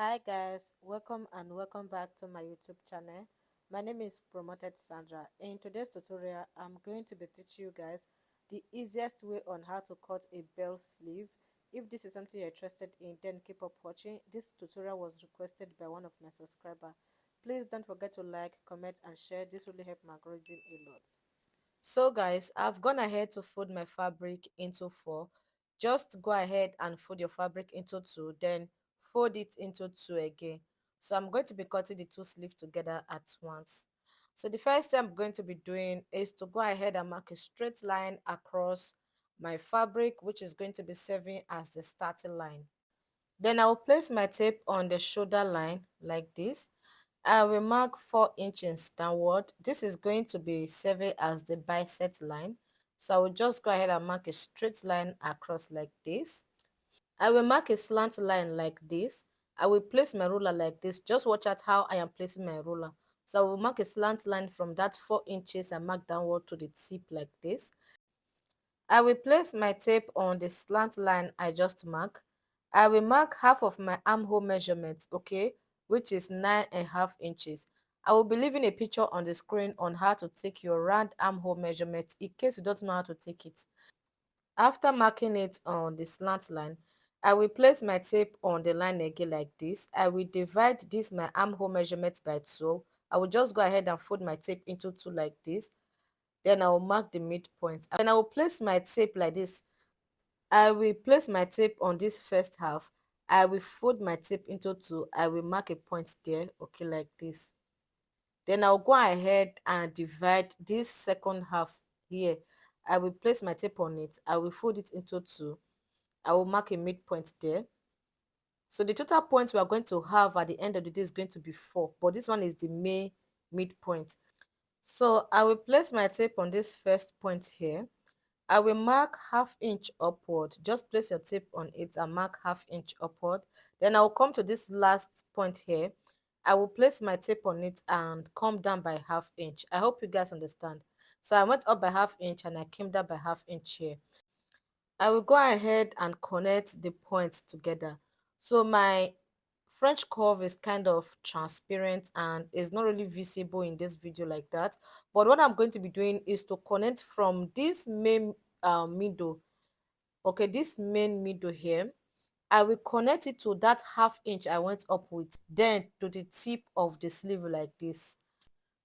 Hi guys, welcome and welcome back to my YouTube channel. My name is Promoted Sandra. In today's tutorial, I'm going to be teaching you guys the easiest way on how to cut a bell sleeve. If this is something you're interested in, then keep up watching. This tutorial was requested by one of my subscribers. Please don't forget to like, comment and share. This really helps my algorithm a lot. So guys, I've gone ahead to fold my fabric into four. Just go ahead and fold your fabric into two, then fold it into two again. So I'm going to be cutting the two sleeves together at once. So the first thing I'm going to be doing is to go ahead and mark a straight line across my fabric, which is going to be serving as the starting line. Then I'll place my tape on the shoulder line like this. I will mark 4 inches downward. This is going to be serving as the bisect line. So I will just go ahead and mark a straight line across like this. I will mark a slant line like this. I will place my ruler like this. Just watch out how I am placing my ruler. So I will mark a slant line from that 4 inches and mark downward to the tip like this. I will place my tape on the slant line I just marked. I will mark half of my armhole measurement, okay, which is 9.5 inches. I will be leaving a picture on the screen on how to take your round armhole measurement in case you don't know how to take it. After marking it on the slant line, I will place my tape on the line again like this. I will divide this my armhole measurement by 2. I will just go ahead and fold my tape into 2 like this. Then I will mark the midpoint. And I will place my tape like this. I will place my tape on this first half. I will fold my tape into 2. I will mark a point there, okay, like this. Then I'll go ahead and divide this second half here. I will place my tape on it. I will fold it into 2. I will mark a midpoint there. So the total points we are going to have at the end of the day is going to be 4, but this one is the main midpoint. So I will place my tape on this first point here. I will mark half inch upward. Just place your tape on it and mark half inch upward. Then I will come to this last point here. I will place my tape on it and come down by half inch. I hope you guys understand. So I went up by half inch and I came down by half inch here. I will go ahead and connect the points together. So my French curve is kind of transparent and is not really visible in this video like that. But what I'm going to be doing is to connect from this main middle, okay, this main middle here. I will connect it to that half inch I went up with, then to the tip of the sleeve like this.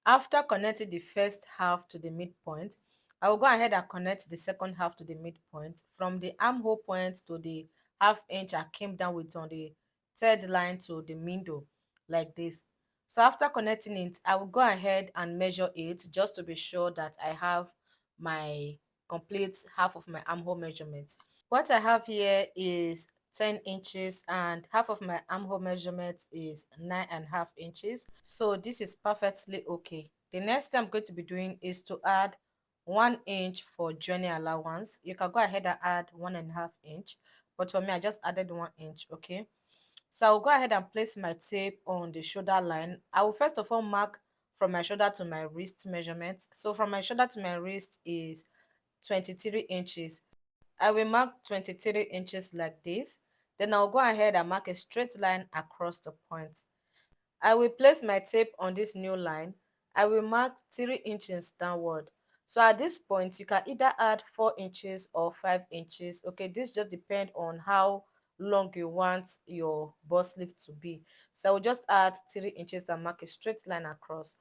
After connecting the first half to the midpoint, I will go ahead and connect the second half to the midpoint. From the armhole point to the half inch I came down with on the third line to the middle like this. So after connecting it, I will go ahead and measure it just to be sure that I have my complete half of my armhole measurement. What I have here is 10 inches and half of my armhole measurement is 9.5 inches. So this is perfectly okay. The next thing I'm going to be doing is to add 1 inch for joining allowance. You can go ahead and add 1.5 inch, but for me I just added 1 inch, okay. So I'll go ahead and place my tape on the shoulder line. I will first of all mark from my shoulder to my wrist measurement. So from my shoulder to my wrist is 23 inches. I will mark 23 inches like this. Then I'll go ahead and mark a straight line across the point. I will place my tape on this new line. I will mark 3 inches downward. So at this point, you can either add 4 inches or 5 inches. Okay, this just depends on how long you want your bust sleeve to be. So I will just add 3 inches and mark a straight line across.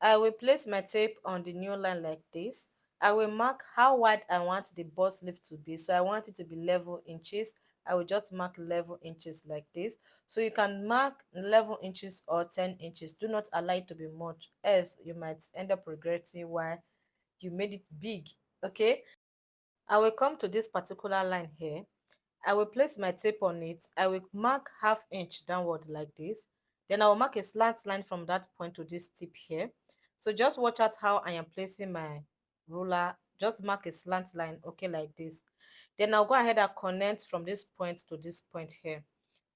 I will place my tape on the new line like this. I will mark how wide I want the bust sleeve to be. So I want it to be 11 inches. I will just mark 11 inches like this. So you can mark 11 inches or 10 inches. Do not allow it to be much, else you might end up regretting why you made it big. Okay, I will come to this particular line here. I will place my tape on it. I will mark half inch downward like this. Then I will mark a slant line from that point to this tip here. So just watch out how I am placing my ruler. Just mark a slant line, okay, like this. Then I'll go ahead and connect from this point to this point here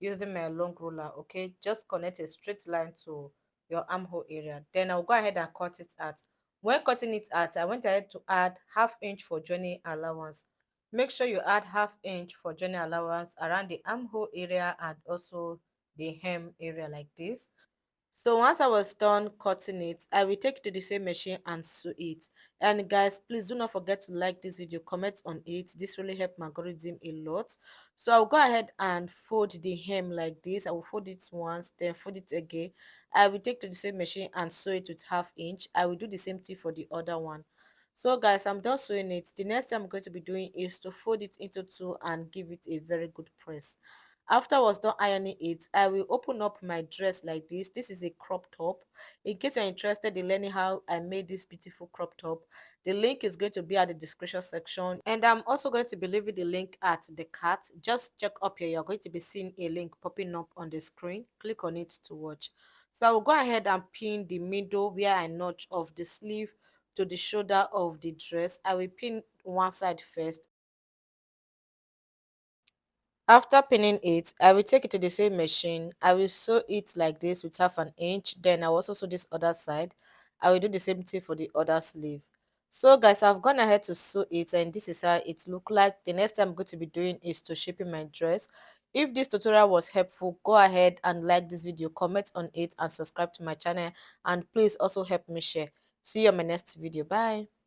using my long ruler, okay. Just connect a straight line to your armhole area. Then I'll go ahead and cut it out. When cutting it out, I went ahead to add half inch for joining allowance. Make sure you add ½ inch for journey allowance around the armhole area and also the hem area like this. So once I was done cutting it, I will take it to the same machine and sew it. And guys, please do not forget to like this video, comment on it. This really helped my algorithm a lot. So I'll go ahead and fold the hem like this. I will fold it once, then fold it again. I will take to the same machine and sew it with ½ inch. I will do the same thing for the other one. So guys, I'm done sewing it. The next thing I'm going to be doing is to fold it into two and give it a very good press. After I was done ironing it, I will open up my dress like this. This is a crop top. In case you're interested in learning how I made this beautiful crop top, the link is going to be at the description section, and I'm also going to be leaving the link at the card. Just check up here, you're going to be seeing a link popping up on the screen. Click on it to watch. So I will go ahead and pin the middle where I notch of the sleeve to the shoulder of the dress. I will pin one side first. After pinning it, I will take it to the same machine. I will sew it like this with ½ inch. Then I will also sew this other side. I will do the same thing for the other sleeve. So guys, I've gone ahead to sew it, and this is how it look like. The next thing I'm going to be doing is to shaping my dress. If this tutorial was helpful, go ahead and like this video, comment on it, and subscribe to my channel. And please also help me share. See you on my next video. Bye.